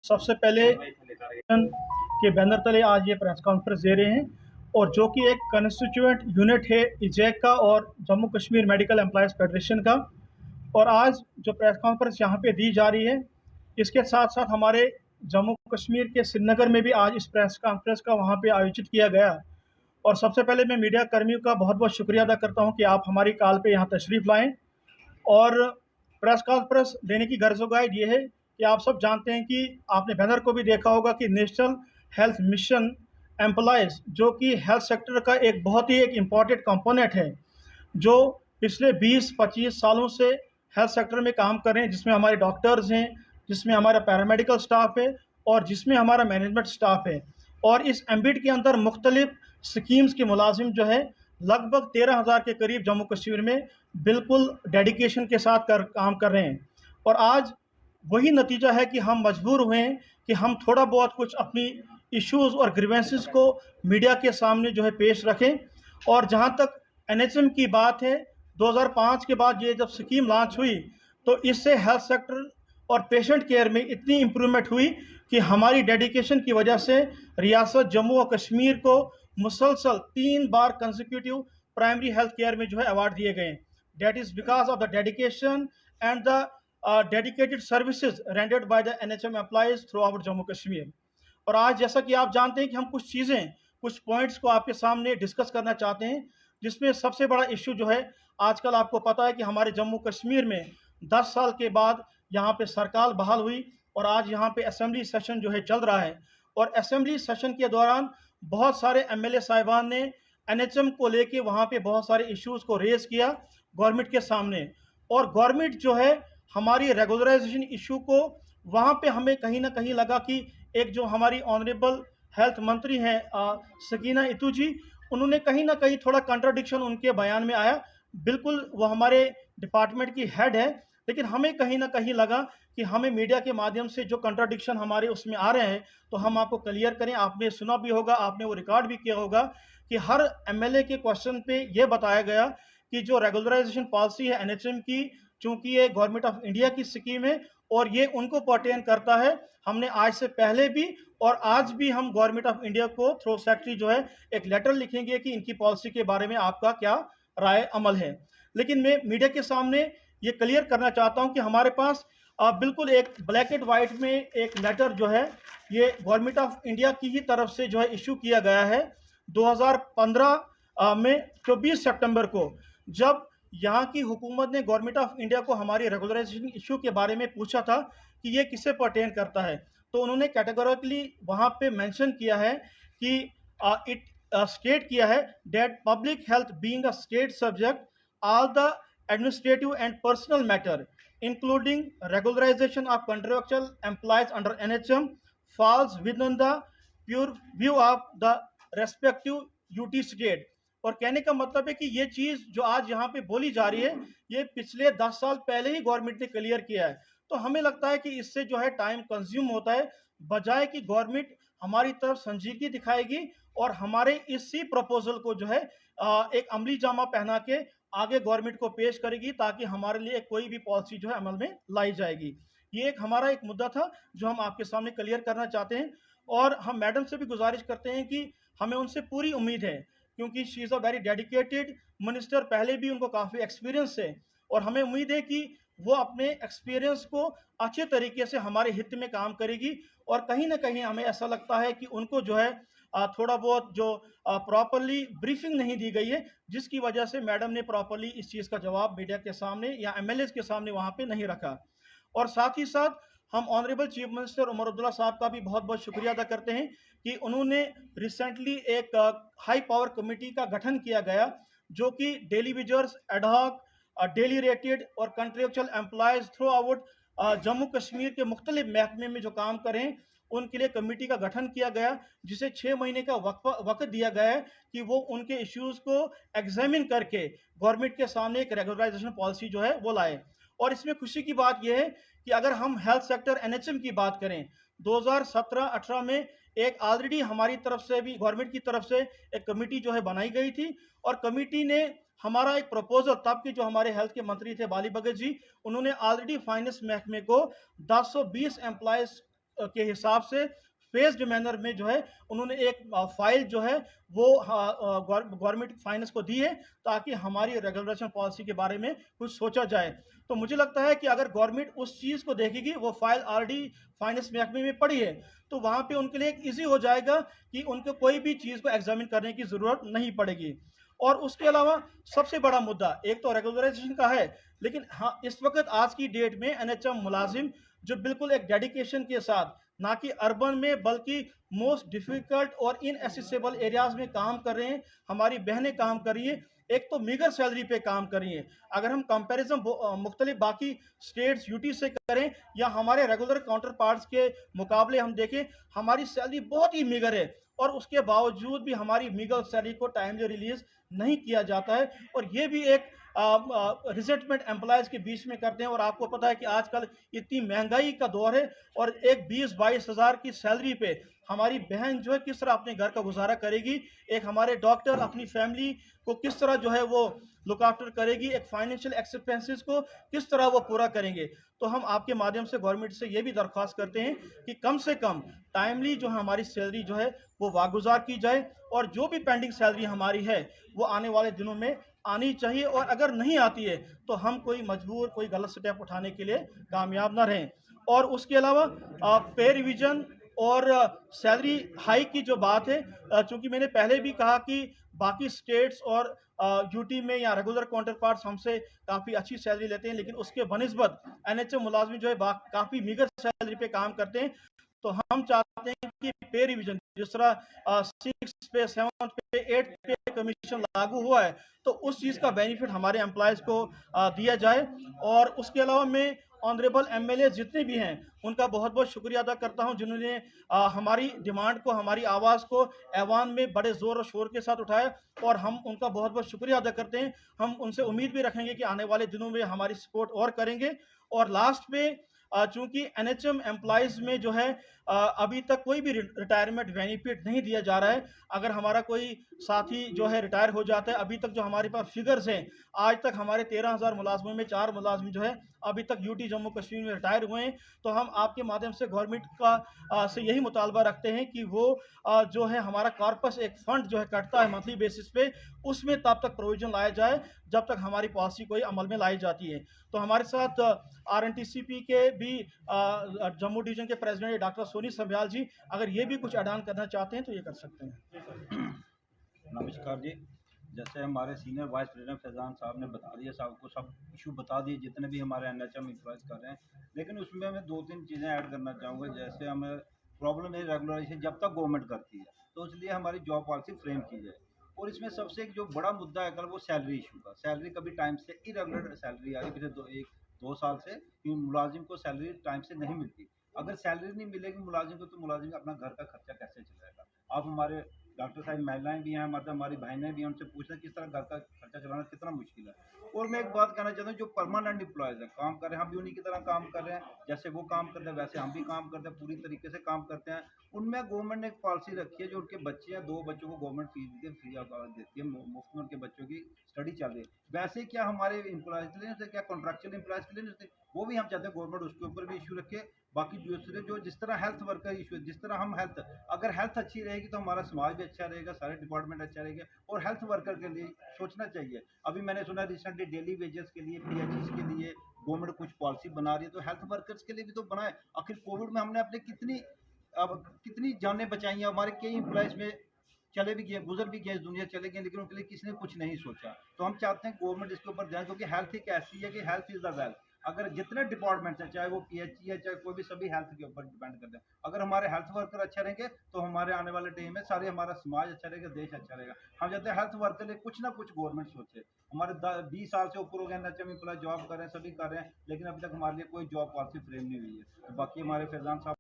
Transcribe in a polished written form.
सबसे पहले के बैनर तले आज ये प्रेस कॉन्फ्रेंस दे रहे हैं और जो कि एक कंस्टिट्यूएंट यूनिट है इजैक का और Jammu Kashmir medical employees federation का। और आज जो प्रेस कॉन्फ्रेंस यहाँ पे दी जा रही है, इसके साथ साथ हमारे जम्मू कश्मीर के श्रीनगर में भी आज इस प्रेस कॉन्फ्रेंस का वहाँ पे आयोजित किया गया। और सबसे पहले मैं मीडिया कर्मियों का बहुत बहुत शुक्रिया अदा करता हूँ कि आप हमारी कॉल पे यहाँ तशरीफ़ लाएँ। और प्रेस कॉन्फ्रेंस देने की गर्ज़ोगाइड ये है कि आप सब जानते हैं कि आपने बैनर को भी देखा होगा कि नेशनल हेल्थ मिशन एम्प्लॉयज़, जो कि हेल्थ सेक्टर का एक बहुत ही एक इम्पॉर्टेंट कंपोनेंट है, जो पिछले 20-25 सालों से हेल्थ सेक्टर में काम कर रहे हैं, जिसमें हमारे डॉक्टर्स हैं, जिसमें हमारा पैरामेडिकल स्टाफ है और जिसमें हमारा मैनेजमेंट स्टाफ है। और इस एम्बिट के अंदर मुख्तलिफ स्कीम्स के मुलाजिम जो है लगभग 13,000 के करीब जम्मू कश्मीर में बिल्कुल डेडिकेशन के साथ काम कर रहे हैं। और आज वही नतीजा है कि हम मजबूर हुए हैं कि हम थोड़ा बहुत कुछ अपनी इश्यूज़ और ग्रीवेंसेस को मीडिया के सामने जो है पेश रखें। और जहाँ तक एनएचएम की बात है, 2005 के बाद ये जब स्कीम लॉन्च हुई तो इससे हेल्थ सेक्टर और पेशेंट केयर में इतनी इम्प्रूवमेंट हुई कि हमारी डेडिकेशन की वजह से रियासत जम्मू और कश्मीर को मुसलसल 3 बार कंसेक्यूटिव प्राइमरी हेल्थ केयर में जो है अवार्ड दिए गए। That is because of the dedication and the dedicated services rendered by the NHM employees through out Jammu Kashmir. और आज जैसा कि आप जानते हैं कि हम कुछ चीज़ें, कुछ पॉइंट्स को आपके सामने डिस्कस करना चाहते हैं, जिसमें सबसे बड़ा इश्यू जो है, आजकल आपको पता है कि हमारे जम्मू कश्मीर में 10 साल के बाद यहाँ पे सरकार बहाल हुई और आज यहाँ पे असेंबली सेशन जो है चल रहा है। और असेंबली सेशन के दौरान बहुत सारे एमएलए साहिबान ने एनएचएम को लेके वहाँ पे बहुत सारे इश्यूज़ को रेज किया गवर्नमेंट के सामने। और गवर्नमेंट जो है हमारी रेगुलराइजेशन इशू को, वहाँ पे हमें कहीं ना कहीं लगा कि एक जो हमारी ऑनरेबल हेल्थ मंत्री हैं सकीना इतू जी, उन्होंने कहीं ना कहीं थोड़ा कंट्राडिक्शन उनके बयान में आया। बिल्कुल वो हमारे डिपार्टमेंट की हेड है, लेकिन हमें कहीं ना कहीं लगा कि हमें मीडिया के माध्यम से जो कंट्राडिक्शन हमारे उसमें आ रहे हैं तो हम आपको क्लियर करें। आपने सुना भी होगा, आपने वो रिकॉर्ड भी किया होगा कि हर एमएलए के क्वेश्चन पे ये बताया गया कि जो रेगुलराइजेशन पॉलिसी है एनएचएम की, चूंकि ये गवर्नमेंट ऑफ इंडिया की स्कीम है और ये उनको पर्टेन करता है। हमने आज से पहले भी और आज भी हम गवर्नमेंट ऑफ इंडिया को थ्रू सेक्रेटरी जो है एक लेटर लिखेंगे कि इनकी पॉलिसी के बारे में आपका क्या राय अमल है। लेकिन मैं मीडिया के सामने ये क्लियर करना चाहता हूं कि हमारे पास बिल्कुल एक ब्लैक एंड वाइट में एक लेटर जो है ये गवर्नमेंट ऑफ इंडिया की ही तरफ से जो है इशू किया गया है 2015 में 24 सितंबर को, जब यहाँ की हुकूमत ने गवर्नमेंट ऑफ इंडिया को हमारी रेगुलराइजेशन इशू के बारे में पूछा था कि ये किसे पर्टेन करता है। तो उन्होंने कैटेगोरिकली वहाँ पे मेंशन किया है कि इट स्टेट किया है that public health being a state subject all the administrative and personal matter including regularization of contractual employees under NHM falls within the pure view of the respective UT state। और कहने का मतलब है कि ये चीज़ जो आज यहाँ पे बोली जा रही है ये पिछले 10 साल पहले ही गवर्नमेंट ने क्लियर किया है। तो हमें लगता है कि इससे जो है टाइम कंज्यूम होता है, बजाय कि गवर्नमेंट हमारी तरफ संजीदगी दिखाएगी और हमारे इसी प्रपोजल को जो है एक अमली जामा पहना के आगे गवर्नमेंट को पेश करेगी, ताकि हमारे लिए कोई भी पॉलिसी जो है अमल में लाई जाएगी। ये एक हमारा एक मुद्दा था जो हम आपके सामने क्लियर करना चाहते हैं। और हम मैडम से भी गुजारिश करते हैं कि हमें उनसे पूरी उम्मीद है, क्योंकि she is a very dedicated minister, पहले भी उनको काफ़ी एक्सपीरियंस है और हमें उम्मीद है कि वो अपने एक्सपीरियंस को अच्छे तरीके से हमारे हित में काम करेगी। और कहीं ना कहीं हमें ऐसा लगता है कि उनको जो है थोड़ा बहुत जो प्रॉपरली ब्रीफिंग नहीं दी गई है, जिसकी वजह से मैडम ने प्रॉपरली इस चीज़ का जवाब मीडिया के सामने या एमएलए के सामने वहाँ पे नहीं रखा। और साथ ही साथ हम honourable chief minister Omar Abdullah साहब का भी बहुत बहुत शुक्रिया अदा करते हैं कि उन्होंने रिसेंटली एक हाई पावर कमेटी का गठन किया गया, जो कि डेली विजर्स, एडहॉक, डेली रेटेड और contractual employees through out Jammu Kashmir के मुख्तलिफ महकमे में जो काम करें उनके लिए कमेटी का गठन किया गया, जिसे 6 महीने का वक्त दिया गया है कि वो उनके इश्यूज़ को एग्जामिन करके गवर्नमेंट के सामने एक रेगुलराइजेशन पॉलिसी जो है वो लाए। और इसमें खुशी की बात यह है कि अगर हम हेल्थ सेक्टर एनएचएम की बात करें, 2017-18 में एक ऑलरेडी हमारी तरफ से भी, गवर्नमेंट की तरफ से एक कमेटी जो है बनाई गई थी और कमेटी ने हमारा एक प्रपोजल, तब के जो हमारे हेल्थ के मंत्री थे बाली भगत जी, उन्होंने ऑलरेडी फाइनेंस महकमे को 1020 एम्प्लॉयज़ के हिसाब से फेस्ड मैनर में जो है उन्होंने एक फाइल जो है वो गवर्नमेंट फाइनेंस को दी है, ताकि हमारी रेगुलेशन पॉलिसी के बारे में कुछ सोचा जाए। तो मुझे लगता है कि अगर गवर्नमेंट उस चीज़ को देखेगी, वो फाइल ऑलरेडी फाइनेंस महकमे में पड़ी है, तो वहाँ पे उनके लिए एक ईजी हो जाएगा कि उनको कोई भी चीज़ को एग्जामिन करने की ज़रूरत नहीं पड़ेगी। और उसके अलावा सबसे बड़ा मुद्दा एक तो रेगुलराइजेशन का है, लेकिन हाँ, इस वक्त आज की डेट में एनएचएम मुलाजिम जो बिल्कुल एक डेडिकेशन के साथ, ना कि अर्बन में बल्कि मोस्ट डिफिकल्ट और इनएसेसिबल एरियाज में काम कर रहे हैं, हमारी बहनें काम कर रही हैं, एक तो मीगर सैलरी पे काम कर रही हैं। अगर हम कंपैरिजन मुख्तलिफ बाकी स्टेट्स यूटी से करें या हमारे रेगुलर काउंटर पार्ट्स के मुकाबले हम देखें, हमारी सैलरी बहुत ही मीगर है, और उसके बावजूद भी हमारी मीगर सैलरी को टाइमली रिलीज नहीं किया जाता है। और ये भी एक रिसेंटमेंट एम्प्लॉयज़ के बीच में करते हैं। और आपको पता है कि आजकल इतनी महंगाई का दौर है, और एक 20-22 हज़ार की सैलरी पे हमारी बहन जो है किस तरह अपने घर का गुजारा करेगी, एक हमारे डॉक्टर अपनी फैमिली को किस तरह जो है वो लुक आफ्टर करेगी, एक फाइनेंशियल एक्सपेंसेस को किस तरह वो पूरा करेंगे। तो हम आपके माध्यम से गवर्नमेंट से ये भी दरख्वास्त करते हैं कि कम से कम टाइमली जो है हमारी सैलरी जो है वो वागुजार की जाए, और जो भी पेंडिंग सैलरी हमारी है वो आने वाले दिनों में आनी चाहिए। और अगर नहीं आती है तो हम कोई गलत स्टेप उठाने के लिए कामयाब ना रहें। और उसके अलावा पे रिवीजन और सैलरी हाइक की जो बात है, चूंकि मैंने पहले भी कहा कि बाकी स्टेट्स और यूटी में या रेगुलर काउंटर पार्ट्स हमसे काफ़ी अच्छी सैलरी लेते हैं, लेकिन उसके बनस्बत एनएचएम मुलाजमी जो है काफ़ी मीगर सैलरी पे काम करते हैं। तो हम चाहते हैं कि पे रिवीजन जिस तरह 6 पे 7 पे 8 पे कमीशन लागू हुआ है, तो उस चीज़ का बेनिफिट हमारे एम्प्लॉयज़ को दिया जाए। और उसके अलावा मैं ऑनरेबल एमएलए जितने भी हैं उनका बहुत बहुत शुक्रिया अदा करता हूं, जिन्होंने हमारी डिमांड को, हमारी आवाज़ को ऐवान में बड़े ज़ोर और शोर के साथ उठाया, और हम उनका बहुत बहुत शुक्रिया अदा करते हैं। हम उनसे उम्मीद भी रखेंगे कि आने वाले दिनों में हमारी सपोर्ट और करेंगे। और लास्ट में चूंकि एनएचएम एम्प्लॉयज़ में जो है अभी तक कोई भी रिटायरमेंट बेनिफिट नहीं दिया जा रहा है। अगर हमारा कोई साथी जो है रिटायर हो जाता है, अभी तक जो हमारे पास फिगर्स हैं, आज तक हमारे 13,000 मुलाजमों में 4 मुलाजम जो है अभी तक यूटी जम्मू कश्मीर में रिटायर हुए हैं। तो हम आपके माध्यम से गवर्नमेंट का से यही मुतालबा रखते हैं कि वो जो है हमारा कॉर्पस एक फंड जो है कटता है मंथली बेसिस पे, उसमें तब तक प्रोविजन लाया जाए जब तक हमारी पॉलिसी कोई अमल में लाई जाती है। तो हमारे साथ आरएनटीसीपी के भी जम्मू डिवीजन के प्रेसिडेंट डॉक्टर सोनी संभ्याल जी, अगर ये भी कुछ ऐड करना चाहते हैं तो ये कर सकते हैं। नमस्कार जी। जैसे हमारे सीनियर वाइस प्रेसिडेंट फैज़ान साहब ने बता दिया, सबको सब इशू बता दिए जितने भी हमारे एनएचएम एम्प्लॉयज़ कर रहे हैं, लेकिन उसमें मैं 2-3 चीज़ें ऐड करना चाहूँगा। जैसे हमें प्रॉब्लम है रेगुलराइजेशन जब तक गवर्नमेंट करती है, तो इसलिए हमारी जॉब पॉलिसी फ्रेम की जाए। और इसमें सबसे एक जो बड़ा मुद्दा है कल, वो सैलरी इशू का। सैलरी कभी टाइम से इरेगुलर सैलरी आ रही पिछले 2 साल से, कि मुलाजिम को सैलरी टाइम से नहीं मिलती। अगर सैलरी नहीं मिलेगी मुलाजिम को, तो मुलाजिम अपना घर का खर्चा कैसे चलाएगा? आप हमारे डॉक्टर साहब महिलाएं भी हैं, मतलब हमारी बहनें भी हैं, उनसे पूछना किस तरह घर का खर्चा चलाना कितना मुश्किल है। और मैं एक बात कहना चाहता हूँ, जो परमानेंट एम्प्लॉयज़ हैं, काम कर रहे हैं, हम भी उन्हीं की तरह काम कर रहे हैं। जैसे वो काम करते हैं वैसे हम भी काम करते हैं, पूरी तरीके से काम करते हैं। उनमें गवर्नमेंट ने एक पॉलिसी रखी है, जो उनके बच्चे हैं, 2 बच्चों को गवर्नमेंट फीस फ्री देती है, मुफ्त में उनके बच्चों की स्टडी चल रही है। वैसे क्या हमारे एम्प्लॉयज़ के लिए नहीं होते, क्या कॉन्ट्रैक्चुअल एम्प्लॉयज़ के लिए नहीं होते? वो भी हम चाहते हैं गवर्नमेंट उसके ऊपर भी इशू रखे। बाकी दूसरे जो जिस तरह हेल्थ वर्कर इशू, जिस तरह हम हेल्थ, अगर हेल्थ अच्छी रहेगी तो हमारा समाज भी अच्छा रहेगा, सारे डिपार्टमेंट अच्छा रहेगा। और हेल्थ वर्कर के लिए सोचना चाहिए। अभी मैंने सुना रिसेंटली डेली वेजेस के लिए, पीएचएस के लिए गवर्नमेंट कुछ पॉलिसी बना रही है, तो हेल्थ वर्कर्स के लिए भी तो बनाए। आखिर कोविड में हमने अपने कितनी जानें बचाई हैं, हमारे कई एम्प्लॉयज़ में चले भी गए, गुजर भी गए, इस दुनिया चले गए, लेकिन उनके लिए किसी ने कुछ नहीं सोचा। तो हम चाहते हैं गवर्नमेंट इसके ऊपर ध्यान, क्योंकि हेल्थ एक ऐसी है कि हेल्थ इज़ द वेल्थ। अगर जितने डिपार्टमेंट्स हैं, चाहे वो पीएचई है, चाहे कोई भी, सभी हेल्थ के ऊपर डिपेंड करते हैं। अगर हमारे हेल्थ वर्कर अच्छे रहेंगे तो हमारे आने वाले टाइम में सारे हमारा समाज अच्छा रहेगा, देश अच्छा रहेगा। हम चाहते हैं हेल्थ वर्कर लिए कुछ ना कुछ गवर्नमेंट सोचे। हमारे 20 साल से ऊपर हो गए एनएचएम एम्प्लॉय जॉब कर रहे हैं, सभी कर रहे हैं, लेकिन अभी तक हमारे लिए कोई जॉब पॉलिसी फ्रेम नहीं हुई है। तो बाकी हमारे फैज़ान साहब